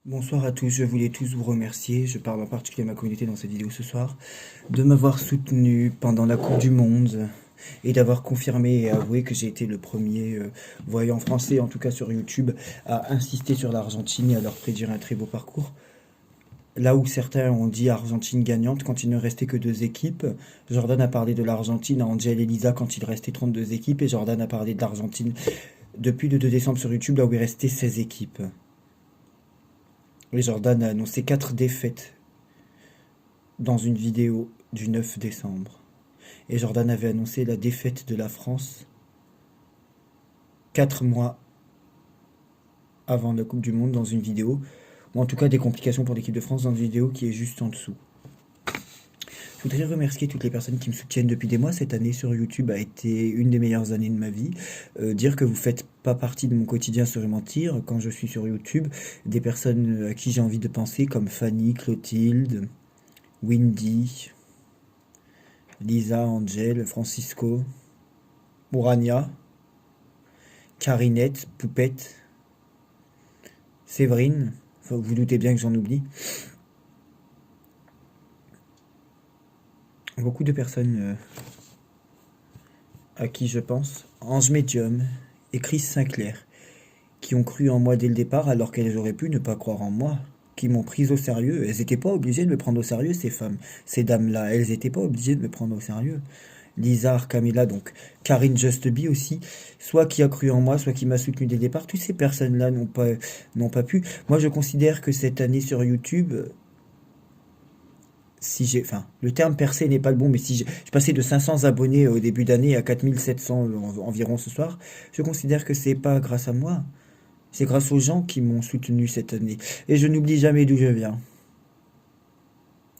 Bonsoir à tous, je voulais tous vous remercier, je parle en particulier à ma communauté dans cette vidéo ce soir, de m'avoir soutenu pendant la Coupe du Monde et d'avoir confirmé et avoué que j'ai été le premier voyant français, en tout cas sur YouTube, à insister sur l'Argentine et à leur prédire un très beau parcours. Là où certains ont dit Argentine gagnante quand il ne restait que deux équipes, Jordan a parlé de l'Argentine à Angel et Lisa quand il restait 32 équipes et Jordan a parlé de l'Argentine depuis le 2 décembre sur YouTube là où il restait 16 équipes. Et Jordan a annoncé 4 défaites dans une vidéo du 9 décembre. Et Jordan avait annoncé la défaite de la France 4 mois avant la Coupe du Monde dans une vidéo, ou en tout cas des complications pour l'équipe de France dans une vidéo qui est juste en dessous. Je voudrais remercier toutes les personnes qui me soutiennent depuis des mois. Cette année sur YouTube a été une des meilleures années de ma vie. Dire que vous faites pas partie de mon quotidien serait mentir. Quand je suis sur YouTube, des personnes à qui j'ai envie de penser comme Fanny, Clotilde, Windy, Lisa, Angel, Francisco, Urania, Carinette, Poupette, Séverine, enfin, vous doutez bien que j'en oublie. Beaucoup de personnes à qui je pense, Ange Medium et Chris Sinclair, qui ont cru en moi dès le départ alors qu'elles auraient pu ne pas croire en moi, qui m'ont pris au sérieux. Elles n'étaient pas obligées de me prendre au sérieux, ces femmes, ces dames-là. Elles n'étaient pas obligées de me prendre au sérieux. Lisa, Camilla, donc Karine Just Be aussi, soit qui a cru en moi, soit qui m'a soutenu dès le départ. Toutes ces personnes-là n'ont pas pu. Moi, je considère que cette année sur YouTube, si j'ai, enfin, le terme percé n'est pas le bon, mais si je passais de 500 abonnés au début d'année à 4700 environ ce soir, je considère que c'est pas grâce à moi. C'est grâce aux gens qui m'ont soutenu cette année. Et je n'oublie jamais d'où je viens.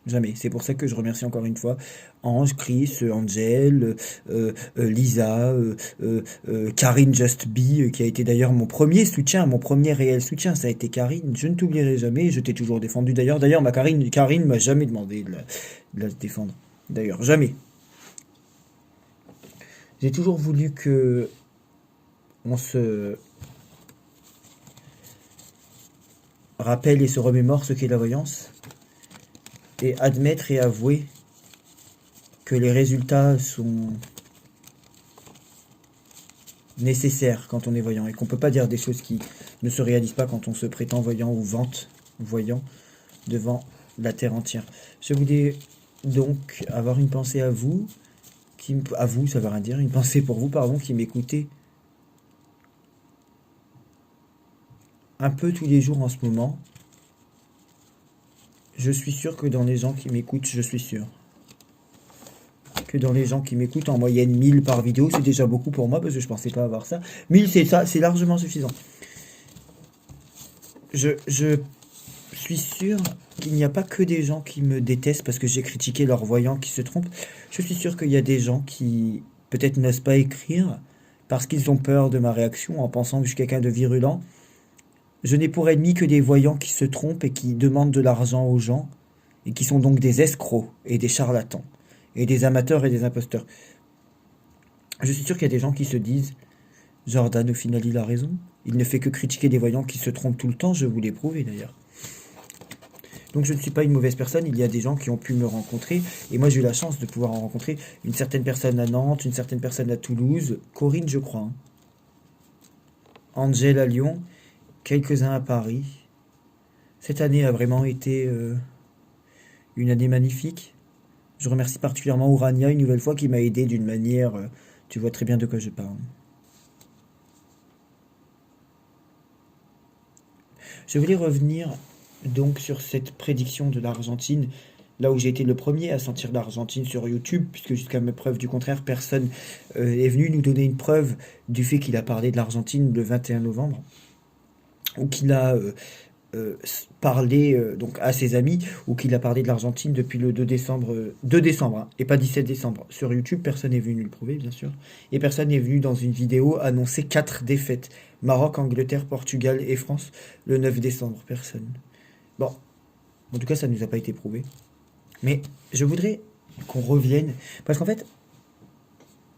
Jamais. C'est pour ça que je remercie encore une fois Ange, Chris, Angel, Lisa, Karine Just Be, qui a été d'ailleurs mon premier soutien, mon premier réel soutien. Ça a été Karine. Je ne t'oublierai jamais. Je t'ai toujours défendu. D'ailleurs, ma Karine m'a jamais demandé de la défendre. D'ailleurs, jamais. J'ai toujours voulu que on se rappelle et se remémore ce qu'est la voyance et admettre et avouer que les résultats sont nécessaires quand on est voyant et qu'on ne peut pas dire des choses qui ne se réalisent pas quand on se prétend voyant ou vante voyant devant la terre entière. Je voulais donc avoir une pensée à vous, à vous, ça veut rien dire, une pensée pour vous, pardon, qui m'écoutez un peu tous les jours en ce moment. Je suis sûr que dans les gens qui m'écoutent, je suis sûr que dans les gens qui m'écoutent, en moyenne 1000 par vidéo, c'est déjà beaucoup pour moi parce que je pensais pas avoir ça. 1000, c'est ça, c'est largement suffisant. Je suis sûr qu'il n'y a pas que des gens qui me détestent parce que j'ai critiqué leurs voyants qui se trompent. Je suis sûr qu'il y a des gens qui peut-être n'osent pas écrire parce qu'ils ont peur de ma réaction en pensant que je suis quelqu'un de virulent. Je n'ai pour ennemi que des voyants qui se trompent et qui demandent de l'argent aux gens et qui sont donc des escrocs et des charlatans et des amateurs et des imposteurs. Je suis sûr qu'il y a des gens qui se disent Jordan, au final, il a raison. Il ne fait que critiquer des voyants qui se trompent tout le temps, je vous l'ai prouvé d'ailleurs. Donc je ne suis pas une mauvaise personne, il y a des gens qui ont pu me rencontrer, et moi j'ai eu la chance de pouvoir en rencontrer une certaine personne à Nantes, une certaine personne à Toulouse, Corinne je crois, hein. Angel à Lyon, quelques-uns à Paris. Cette année a vraiment été une année magnifique. Je remercie particulièrement Urania une nouvelle fois qui m'a aidé d'une manière, tu vois très bien de quoi je parle. Je voulais revenir donc sur cette prédiction de l'Argentine, là où j'ai été le premier à sentir l'Argentine sur YouTube, puisque jusqu'à mes preuves du contraire, personne est venu nous donner une preuve du fait qu'il a parlé de l'Argentine le 21 novembre, ou qu'il a parlé donc à ses amis, ou qu'il a parlé de l'Argentine depuis le 2 décembre, 2 décembre, hein, et pas 17 décembre. Sur YouTube, personne n'est venu le prouver, bien sûr, et personne n'est venu dans une vidéo annoncer 4 défaites. Maroc, Angleterre, Portugal et France, le 9 décembre, personne. Bon, en tout cas, ça ne nous a pas été prouvé. Mais je voudrais qu'on revienne, parce qu'en fait,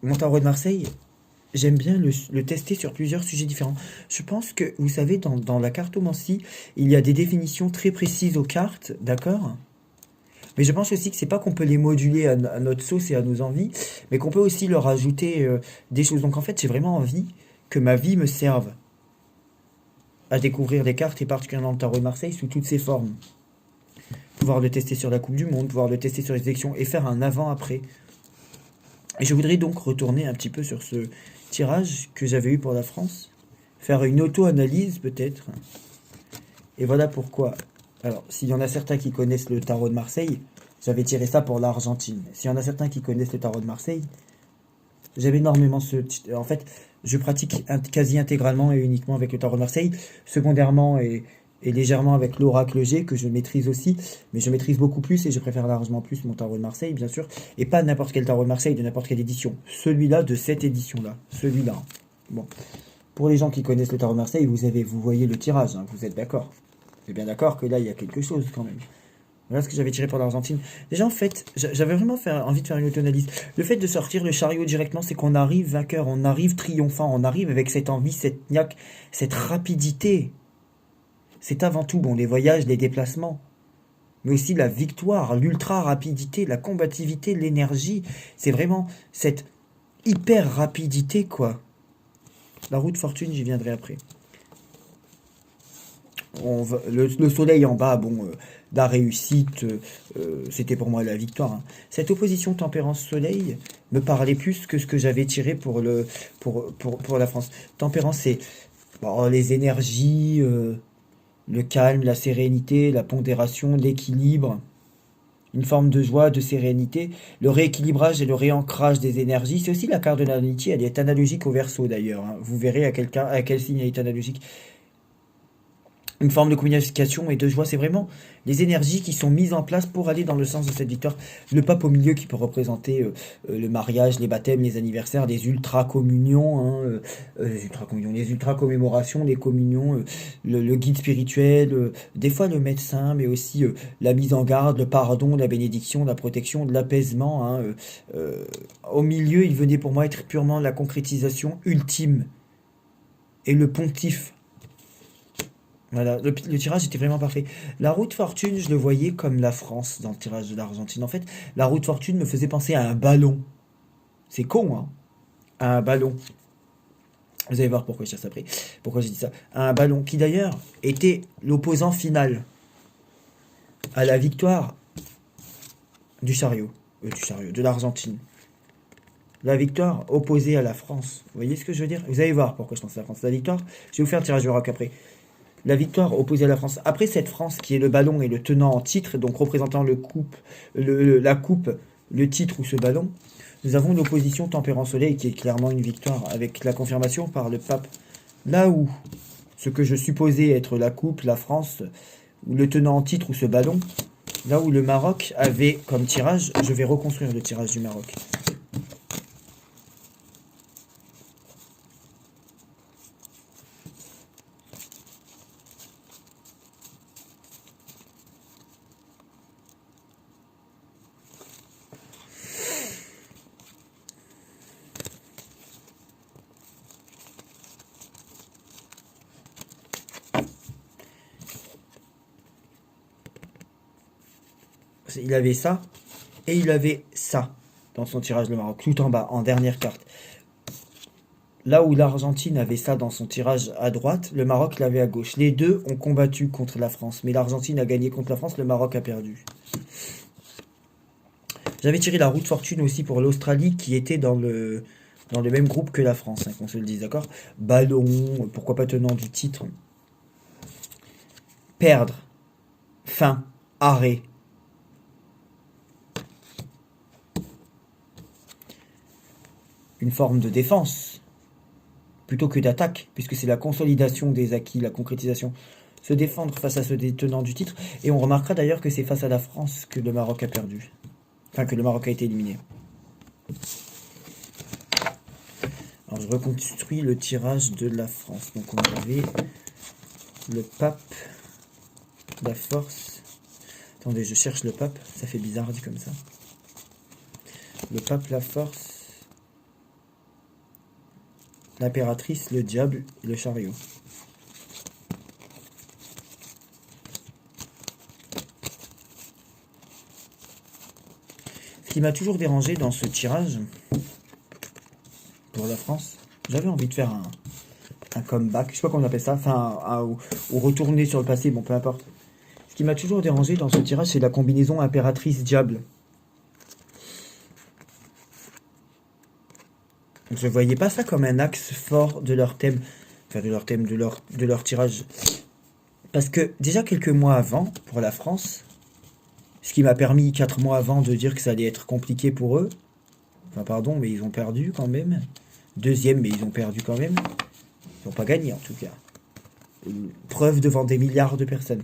mon tarot de Marseille, j'aime bien le tester sur plusieurs sujets différents. Je pense que, vous savez, dans la cartomancie, il y a des définitions très précises aux cartes, d'accord? Mais je pense aussi que c'est pas qu'on peut les moduler à notre sauce et à nos envies, mais qu'on peut aussi leur ajouter des choses. Donc en fait, j'ai vraiment envie que ma vie me serve à découvrir les cartes et particulièrement le tarot de Marseille sous toutes ses formes. Pouvoir le tester sur la Coupe du Monde, pouvoir le tester sur les élections et faire un avant-après. Et je voudrais donc retourner un petit peu sur ce tirage que j'avais eu pour la France, faire une auto-analyse peut-être. Et voilà pourquoi. Alors, s'il y en a certains qui connaissent le tarot de Marseille, j'avais tiré ça pour l'Argentine. S'il y en a certains qui connaissent le tarot de Marseille, j'aime énormément ce... En fait, je pratique quasi intégralement et uniquement avec le tarot de Marseille. Secondairement et légèrement avec l'oracle G, que je maîtrise aussi. Mais je maîtrise beaucoup plus et je préfère largement plus mon tarot de Marseille, bien sûr. Et pas n'importe quel tarot de Marseille, de n'importe quelle édition. Celui-là, de cette édition-là. Celui-là. Bon. Pour les gens qui connaissent le tarot de Marseille, vous voyez le tirage, hein, vous êtes d'accord. Vous êtes bien d'accord que là, il y a quelque chose quand même. Voilà ce que j'avais tiré pour l'Argentine. Déjà, en fait, j'avais vraiment envie de faire une auto-analyse. Le fait de sortir le chariot directement, c'est qu'on arrive vainqueur, on arrive triomphant, on arrive avec cette envie, cette niaque, cette rapidité. C'est avant tout, bon, les voyages, les déplacements, mais aussi la victoire, l'ultra-rapidité, la combativité, l'énergie. C'est vraiment cette hyper-rapidité, quoi. La roue de fortune, j'y viendrai après. Le soleil en bas, bon, la réussite, c'était pour moi la victoire, hein. Cette opposition tempérance-soleil me parlait plus que ce que j'avais tiré pour la France. Tempérance, c'est bon, les énergies, le calme, la sérénité, la pondération, l'équilibre, une forme de joie, de sérénité, le rééquilibrage et le réancrage des énergies. C'est aussi la carte de l'amitié, elle est analogique au Verseau d'ailleurs, hein. Vous verrez à quel signe elle est analogique. Une forme de communication et de joie, c'est vraiment les énergies qui sont mises en place pour aller dans le sens de cette victoire. Le pape au milieu qui peut représenter le mariage, les baptêmes, les anniversaires, les ultra-communions, hein, les ultra-commémorations, les communions, le guide spirituel, des fois le médecin, mais aussi la mise en garde, le pardon, la bénédiction, la protection, de l'apaisement, hein, au milieu, il venait pour moi être purement la concrétisation ultime et le pontife. Voilà, le tirage était vraiment parfait. La roue de fortune, je le voyais comme la France dans le tirage de l'Argentine. En fait, la roue de fortune me faisait penser à un ballon. C'est con, hein? À un ballon. Vous allez voir pourquoi je cherche après. Pourquoi j'ai dit ça. À un ballon qui d'ailleurs était l'opposant final à la victoire de l'Argentine. La victoire opposée à la France. Vous voyez ce que je veux dire? Vous allez voir pourquoi je pense à la France. La victoire, je vais vous faire un tirage de rock après. La victoire opposée à la France. Après cette France qui est le ballon et le tenant en titre, donc représentant la coupe, le titre ou ce ballon, nous avons l'opposition tempérance-soleil qui est clairement une victoire avec la confirmation par le pape. Là où ce que je supposais être la coupe, la France, ou le tenant en titre ou ce ballon, là où le Maroc avait comme tirage, je vais reconstruire le tirage du Maroc. Il avait ça, et il avait ça dans son tirage le Maroc, tout en bas, en dernière carte. Là où l'Argentine avait ça dans son tirage à droite, le Maroc l'avait à gauche. Les deux ont combattu contre la France, mais l'Argentine a gagné contre la France, le Maroc a perdu. J'avais tiré la roue de fortune aussi pour l'Australie, qui était dans le même groupe que la France, hein, qu'on se le dise, d'accord? Ballon, pourquoi pas tenant du titre. Perdre, fin, arrêt. Une forme de défense, plutôt que d'attaque, puisque c'est la consolidation des acquis, la concrétisation. Se défendre face à ce détenant du titre, et on remarquera d'ailleurs que c'est face à la France que le Maroc a perdu. Enfin, que le Maroc a été éliminé. Alors, je reconstruis le tirage de la France. Donc, on avait le pape, la force. Attendez, je cherche le pape, ça fait bizarre dit comme ça. Le pape, la force. l'impératrice, le diable et le chariot. Ce qui m'a toujours dérangé dans ce tirage, pour la France, j'avais envie de faire un comeback, je sais pas comment on appelle ça, enfin, ou retourner sur le passé, bon, peu importe. Ce qui m'a toujours dérangé dans ce tirage, c'est la combinaison impératrice-diable. Je voyais pas ça comme un axe fort de leur thème, enfin de leur thème, de leur tirage. Parce que déjà quelques mois avant, pour la France, ce qui m'a permis 4 mois avant de dire que ça allait être compliqué pour eux, enfin pardon, mais ils ont perdu quand même. Deuxième, mais ils ont perdu quand même. Ils n'ont pas gagné en tout cas. Preuve devant des milliards de personnes.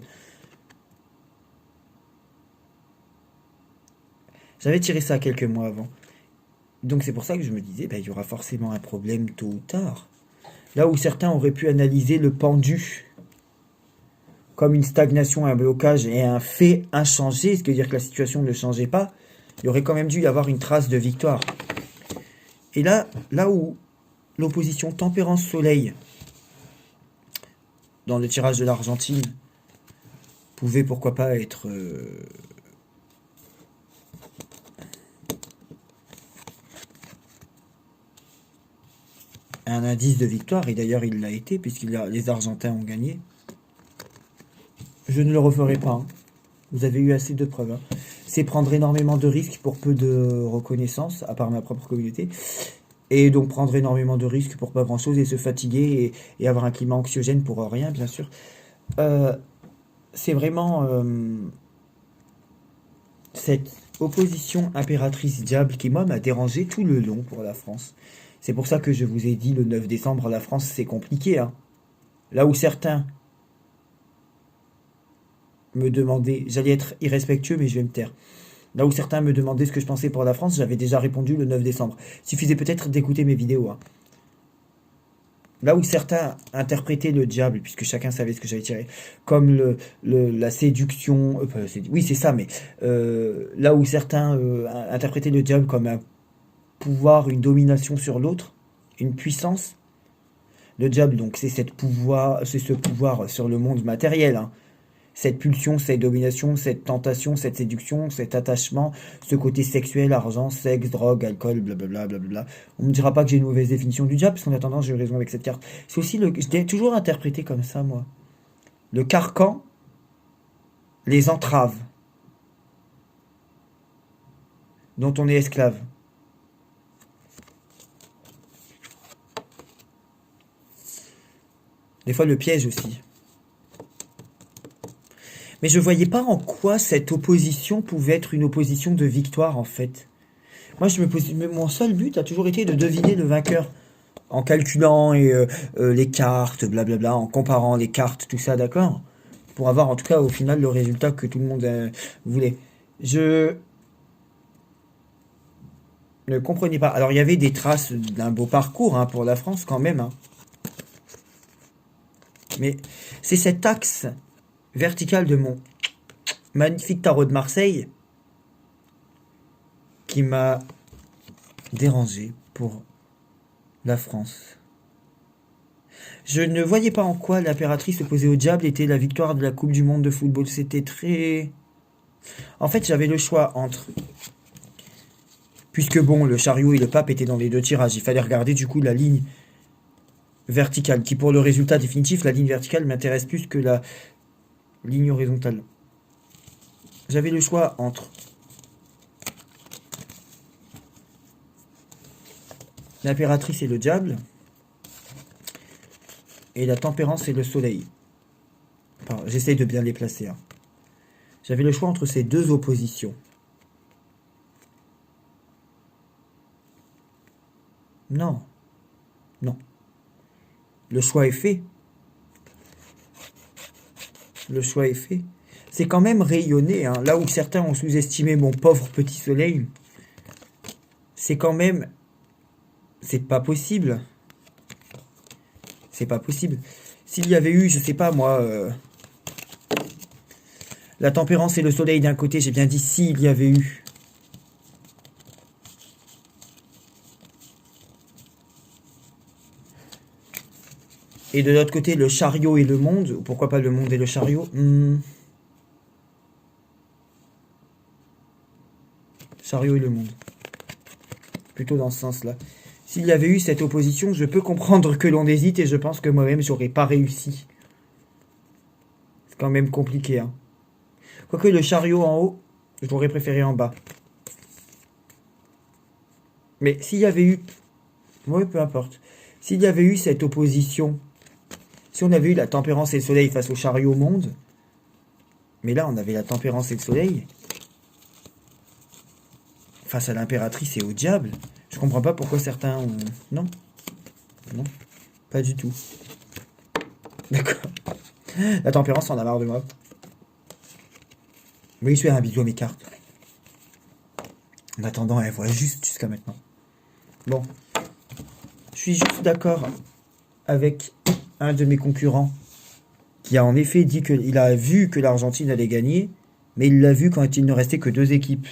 J'avais tiré ça quelques mois avant. Donc c'est pour ça que je me disais, il y aura forcément un problème tôt ou tard. Là où certains auraient pu analyser le pendu comme une stagnation, un blocage et un fait inchangé, ce qui veut dire que la situation ne changeait pas, il y aurait quand même dû y avoir une trace de victoire. Et là où l'opposition tempérance-soleil dans le tirage de l'Argentine pouvait pourquoi pas être un indice de victoire, et d'ailleurs il l'a été, puisque les Argentins ont gagné. Je ne le referai pas, hein. Vous avez eu assez de preuves, hein. C'est prendre énormément de risques pour peu de reconnaissance, à part ma propre communauté. Et donc prendre énormément de risques pour pas grand chose et se fatiguer et avoir un climat anxiogène pour rien, bien sûr. C'est vraiment cette opposition impératrice-diable qui, moi, m'a dérangé tout le long pour la France. C'est pour ça que je vous ai dit le 9 décembre, la France, c'est compliqué, hein. Là où certains me demandaient, j'allais être irrespectueux, mais je vais me taire. Là où certains me demandaient ce que je pensais pour la France, j'avais déjà répondu le 9 décembre. Il suffisait peut-être d'écouter mes vidéos, hein. Là où certains interprétaient le diable, puisque chacun savait ce que j'avais tiré, comme la séduction, oui c'est ça, mais là où certains interprétaient le diable comme un pouvoir, une domination sur l'autre, une puissance, le diable donc c'est ce pouvoir sur le monde matériel, hein. Cette pulsion, cette domination, cette tentation, cette séduction, cet attachement, ce côté sexuel, argent, sexe, drogue, alcool, blablabla, blablabla. On me dira pas que j'ai une mauvaise définition du diable, parce qu'en attendant, j'ai eu raison avec cette carte. C'est aussi je l'ai toujours interprété comme ça, moi. Le carcan, les entraves, dont on est esclave. Des fois, le piège aussi. Mais je voyais pas en quoi cette opposition pouvait être une opposition de victoire, en fait. Moi, mon seul but a toujours été de deviner le vainqueur. En calculant les cartes, blablabla, en comparant les cartes, tout ça, d'accord? Pour avoir en tout cas au final le résultat que tout le monde voulait. Je ne comprenais pas. Alors il y avait des traces d'un beau parcours, hein, pour la France quand même, hein. Mais c'est cet axe vertical de mon magnifique tarot de Marseille qui m'a dérangé pour la France. Je ne voyais pas en quoi l'impératrice opposée au diable était la victoire de la Coupe du Monde de football. C'était très... En fait, j'avais le choix entre... Puisque bon, le chariot et le pape étaient dans les deux tirages. Il fallait regarder du coup la ligne verticale. Qui pour le résultat définitif, la ligne verticale m'intéresse plus que la ligne horizontale. J'avais le choix entre... l'impératrice et le diable. Et la tempérance et le soleil. Enfin, j'essaye de bien les placer, hein. J'avais le choix entre ces deux oppositions. Non. Non. Le choix est fait. Le choix est fait. C'est quand même rayonné, hein. Là où certains ont sous-estimé mon pauvre petit soleil, c'est quand même... C'est pas possible. C'est pas possible. S'il y avait eu, je sais pas moi, la tempérance et le soleil d'un côté, j'ai bien dit s'il y avait eu. Et de l'autre côté, le chariot et le monde. Pourquoi pas le monde et le chariot? Chariot et le monde. Plutôt dans ce sens-là. S'il y avait eu cette opposition, je peux comprendre que l'on hésite et je pense que moi-même, j'aurais pas réussi. C'est quand même compliqué, hein. Quoique le chariot en haut, je l'aurais préféré en bas. Mais s'il y avait eu... Ouais, peu importe. S'il y avait eu cette opposition, si on avait eu la tempérance et le soleil face au chariot monde, mais là on avait la tempérance et le soleil face à l'impératrice et au diable, je comprends pas pourquoi certains ont... Non. Non. Pas du tout. D'accord. La tempérance en a marre de moi. Oui, je fais un bisou à mes cartes. En attendant, elle voit juste jusqu'à maintenant. Bon. Je suis juste d'accord avec un de mes concurrents qui a en effet dit qu'il a vu que l'Argentine allait gagner, mais il l'a vu quand il ne restait que 2 équipes.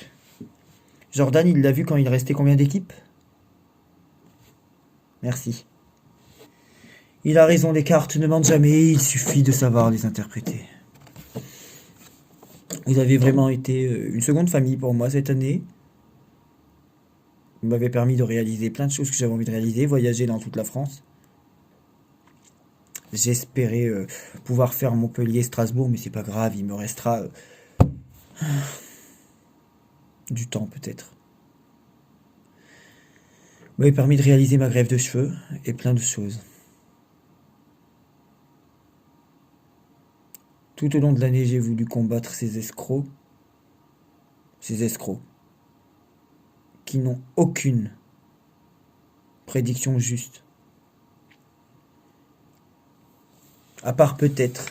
Jordan, il l'a vu quand il restait combien d'équipes? Merci. Il a raison, les cartes ne mentent jamais, il suffit de savoir les interpréter. Vous avez vraiment été une seconde famille pour moi cette année. Vous m'avez permis de réaliser plein de choses que j'avais envie de réaliser, voyager dans toute la France. J'espérais pouvoir faire Montpellier-Strasbourg, mais c'est pas grave, il me restera du temps peut-être. Vous m'avez permis de réaliser ma greffe de cheveux et plein de choses. Tout au long de l'année, j'ai voulu combattre ces escrocs qui n'ont aucune prédiction juste. À part peut-être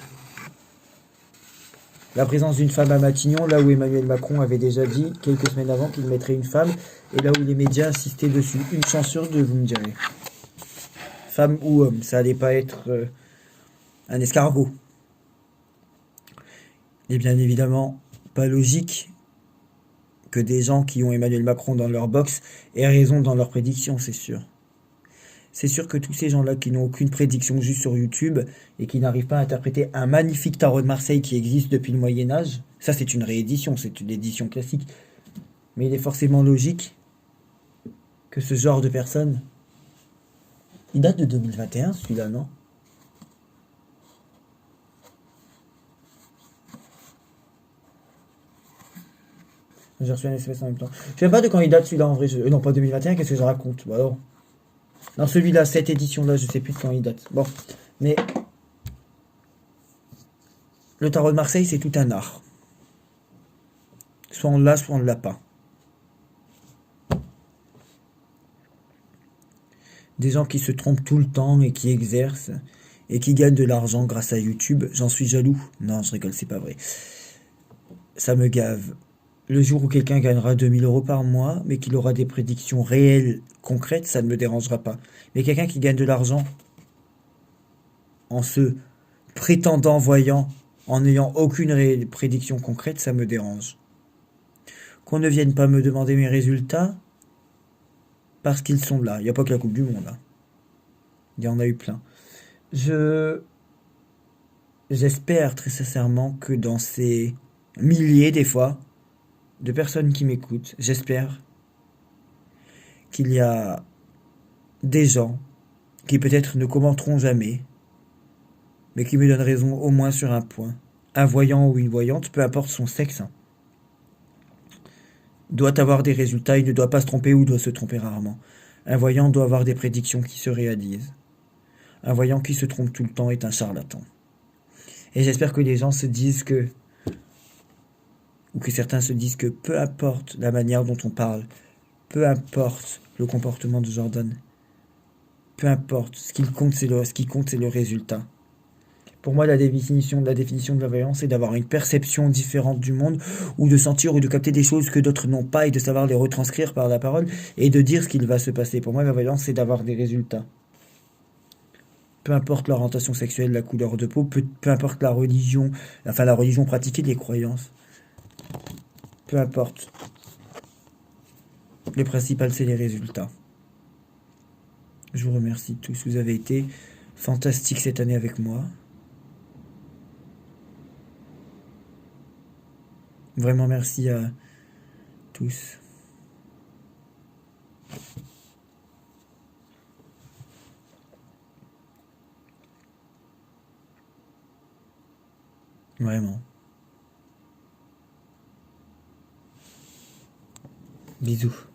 la présence d'une femme à Matignon, là où Emmanuel Macron avait déjà dit quelques semaines avant qu'il mettrait une femme, et là où les médias insistaient dessus. Une chance sur 2, vous me direz. Femme ou homme, ça allait pas être un escargot. Et bien évidemment, pas logique que des gens qui ont Emmanuel Macron dans leur box aient raison dans leurs prédictions, c'est sûr. C'est sûr que tous ces gens-là qui n'ont aucune prédiction juste sur YouTube et qui n'arrivent pas à interpréter un magnifique tarot de Marseille qui existe depuis le Moyen-Âge, ça c'est une réédition, c'est une édition classique. Mais il est forcément logique que ce genre de personnes... Il date de 2021 celui-là, non? J'ai reçu un SMS en même temps. Je sais pas de quand il date celui-là en vrai. Non, pas 2021, qu'est-ce que je raconte? Bah non. Non, celui-là, cette édition-là, je sais plus de quand il date. Bon, mais le tarot de Marseille, c'est tout un art. Soit on l'a, soit on ne l'a pas. Des gens qui se trompent tout le temps et qui exercent et qui gagnent de l'argent grâce à YouTube. J'en suis jaloux. Non, je rigole, c'est pas vrai. Ça me gave. Le jour où quelqu'un gagnera 2000 € par mois, mais qu'il aura des prédictions réelles, concrètes, ça ne me dérangera pas. Mais quelqu'un qui gagne de l'argent en se prétendant voyant, en n'ayant aucune prédiction concrète, ça me dérange. Qu'on ne vienne pas me demander mes résultats, parce qu'ils sont là. Il n'y a pas que la Coupe du Monde, là. Il y en a eu plein. J'espère très sincèrement que dans ces milliers, des fois, de personnes qui m'écoutent, j'espère qu'il y a des gens qui peut-être ne commenteront jamais, mais qui me donnent raison au moins sur un point. Un voyant ou une voyante, peu importe son sexe, doit avoir des résultats, il ne doit pas se tromper ou doit se tromper rarement. Un voyant doit avoir des prédictions qui se réalisent. Un voyant qui se trompe tout le temps est un charlatan. Et j'espère que les gens se disent que, ou que certains se disent que peu importe la manière dont on parle, peu importe le comportement de Jordan, peu importe, ce qui compte c'est le résultat. Pour moi, la définition de la voyance, c'est d'avoir une perception différente du monde, ou de sentir ou de capter des choses que d'autres n'ont pas, et de savoir les retranscrire par la parole, et de dire ce qu'il va se passer. Pour moi, la voyance, c'est d'avoir des résultats. Peu importe l'orientation sexuelle, la couleur de peau, peu importe la religion pratiquée, les croyances. Peu importe. Le principal, c'est les résultats. Je vous remercie tous. Vous avez été fantastique cette année avec moi. Vraiment merci à tous. Vraiment. Bisous.